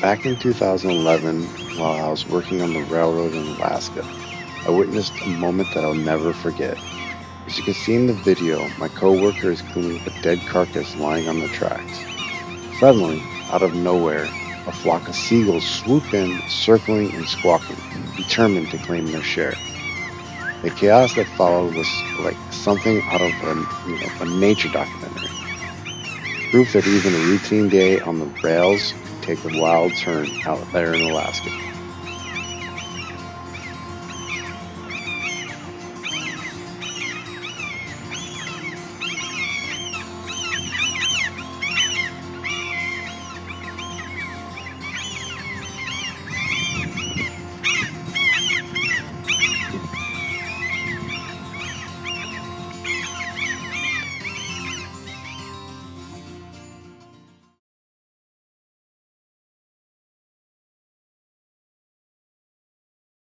Back in 2011, while I was working on the railroad in Alaska, I witnessed a moment that I'll never forget. As you can see in the video, my coworker is cleaning up a dead carcass lying on the tracks. Suddenly, out of nowhere, a flock of seagulls swoop in, circling and squawking, determined to claim their share. The chaos that followed was like something out of a nature documentary. Proof that even a routine day on the rails can take a wild turn out there in Alaska.